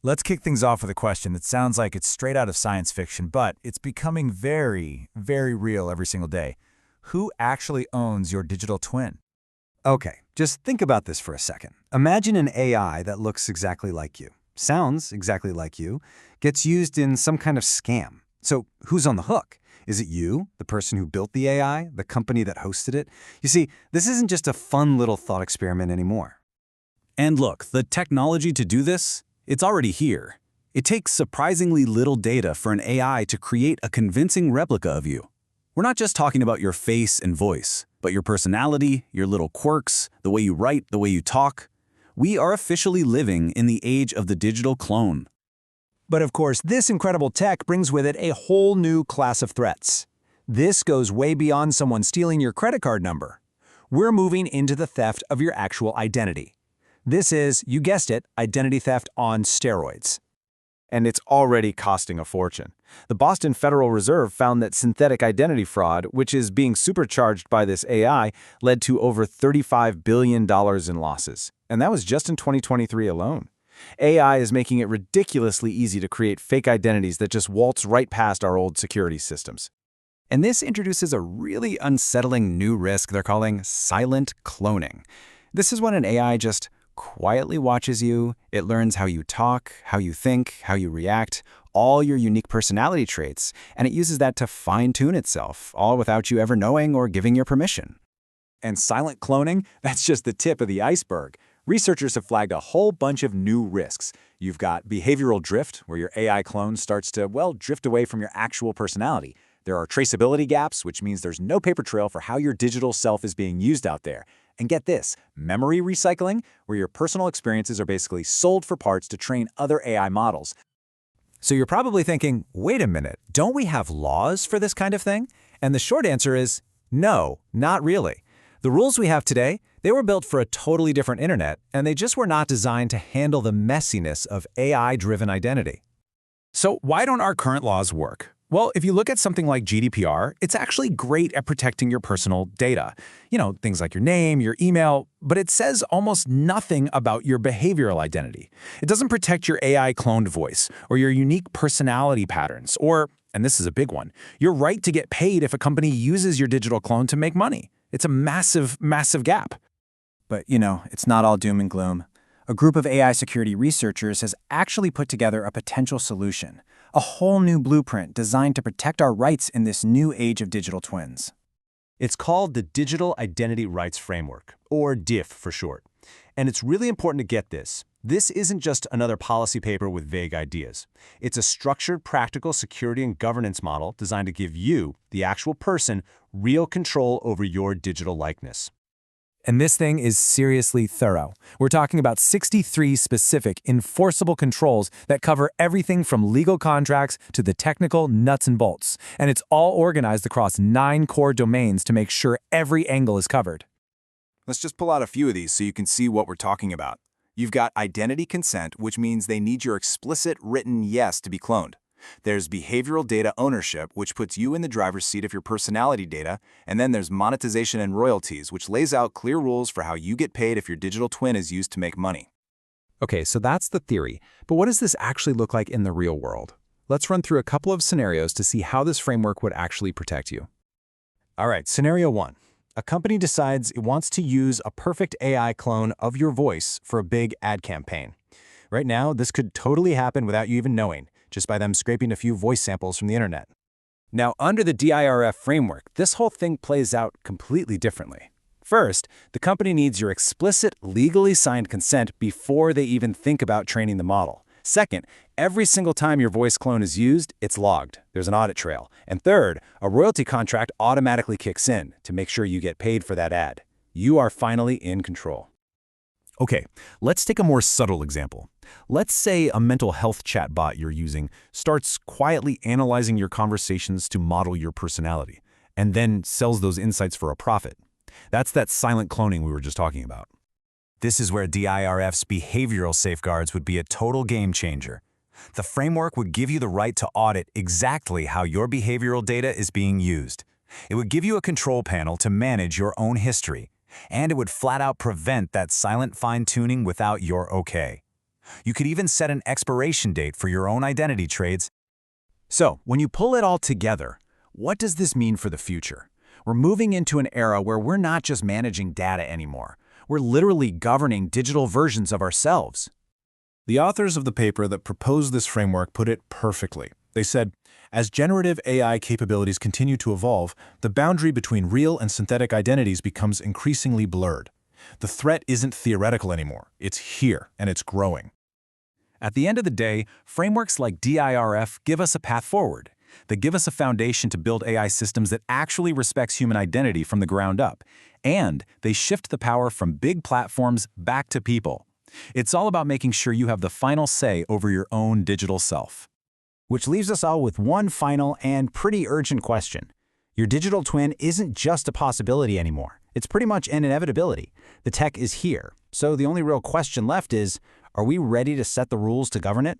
Let's kick things off with a question that sounds like it's straight out of science fiction, but it's becoming very, very real every single day. Who actually owns your digital twin? Okay, just think about this for a second. Imagine an AI that looks exactly like you, sounds exactly like you, gets used in some kind of scam. So who's on the hook? Is it you, the person who built the AI, the company that hosted it? You see, this isn't just a fun little thought experiment anymore. And look, the technology to do this, it's already here. It takes surprisingly little data for an AI to create a convincing replica of you. We're not just talking about your face and voice, but your personality, your little quirks, the way you write, the way you talk. We are officially living in the age of the digital clone. But of course, this incredible tech brings with it a whole new class of threats. This goes way beyond someone stealing your credit card number. We're moving into the theft of your actual identity. This is, you guessed it, identity theft on steroids. And it's already costing a fortune. The Boston Federal Reserve found that synthetic identity fraud, which is being supercharged by this AI, led to over $35 billion in losses. And that was just in 2023 alone. AI is making it ridiculously easy to create fake identities that just waltz right past our old security systems. And this introduces a really unsettling new risk they're calling silent cloning. This is when an AI just quietly watches you, it learns how you talk, how you think, how you react, all your unique personality traits, and it uses that to fine-tune itself, all without you ever knowing or giving your permission. And silent cloning, that's just the tip of the iceberg. Researchers have flagged a whole bunch of new risks. You've got behavioral drift, where your AI clone starts to, drift away from your actual personality. There are traceability gaps, which means there's no paper trail for how your digital self is being used out there. And get this, memory recycling, where your personal experiences are basically sold for parts to train other AI models. So you're probably thinking, wait a minute, don't we have laws for this kind of thing? And the short answer is no, not really. The rules we have today, they were built for a totally different internet, and they just were not designed to handle the messiness of AI-driven identity. So why don't our current laws work? Well, if you look at something like GDPR, it's actually great at protecting your personal data. Things like your name, your email, but it says almost nothing about your behavioral identity. It doesn't protect your AI cloned voice or your unique personality patterns or, and this is a big one, your right to get paid if a company uses your digital clone to make money. It's a massive, massive gap. But, it's not all doom and gloom. A group of AI security researchers has actually put together a potential solution, a whole new blueprint designed to protect our rights in this new age of digital twins. It's called the Digital Identity Rights Framework, or DIRF for short. And it's really important to get this. This isn't just another policy paper with vague ideas. It's a structured, practical security and governance model designed to give you, the actual person, real control over your digital likeness. And this thing is seriously thorough. We're talking about 63 specific, enforceable controls that cover everything from legal contracts to the technical nuts and bolts. And it's all organized across 9 core domains to make sure every angle is covered. Let's just pull out a few of these so you can see what we're talking about. You've got identity consent, which means they need your explicit written yes to be cloned. There's behavioral data ownership, which puts you in the driver's seat of your personality data. And then there's monetization and royalties, which lays out clear rules for how you get paid if your digital twin is used to make money. Okay, so that's the theory. But what does this actually look like in the real world? Let's run through a couple of scenarios to see how this framework would actually protect you. All right, scenario 1. A company decides it wants to use a perfect AI clone of your voice for a big ad campaign. Right now, this could totally happen without you even knowing, just by them scraping a few voice samples from the internet. Now, under the DIRF framework, this whole thing plays out completely differently. First, the company needs your explicit, legally signed consent before they even think about training the model. Second, every single time your voice clone is used, it's logged. There's an audit trail. And third, a royalty contract automatically kicks in to make sure you get paid for that ad. You are finally in control. Okay, let's take a more subtle example. Let's say a mental health chatbot you're using starts quietly analyzing your conversations to model your personality, and then sells those insights for a profit. That's that silent cloning we were just talking about. This is where DIRF's behavioral safeguards would be a total game changer. The framework would give you the right to audit exactly how your behavioral data is being used. It would give you a control panel to manage your own history, and it would flat out prevent that silent fine-tuning without your okay. You could even set an expiration date for your own identity trades. So, when you pull it all together, what does this mean for the future? We're moving into an era where we're not just managing data anymore. We're literally governing digital versions of ourselves. The authors of the paper that proposed this framework put it perfectly. They said, as generative AI capabilities continue to evolve, the boundary between real and synthetic identities becomes increasingly blurred. The threat isn't theoretical anymore. It's here, and it's growing. At the end of the day, frameworks like DIRF give us a path forward. They give us a foundation to build AI systems that actually respects human identity from the ground up. And they shift the power from big platforms back to people. It's all about making sure you have the final say over your own digital self. Which leaves us all with one final and pretty urgent question. Your digital twin isn't just a possibility anymore. It's pretty much an inevitability. The tech is here. So the only real question left is, are we ready to set the rules to govern it?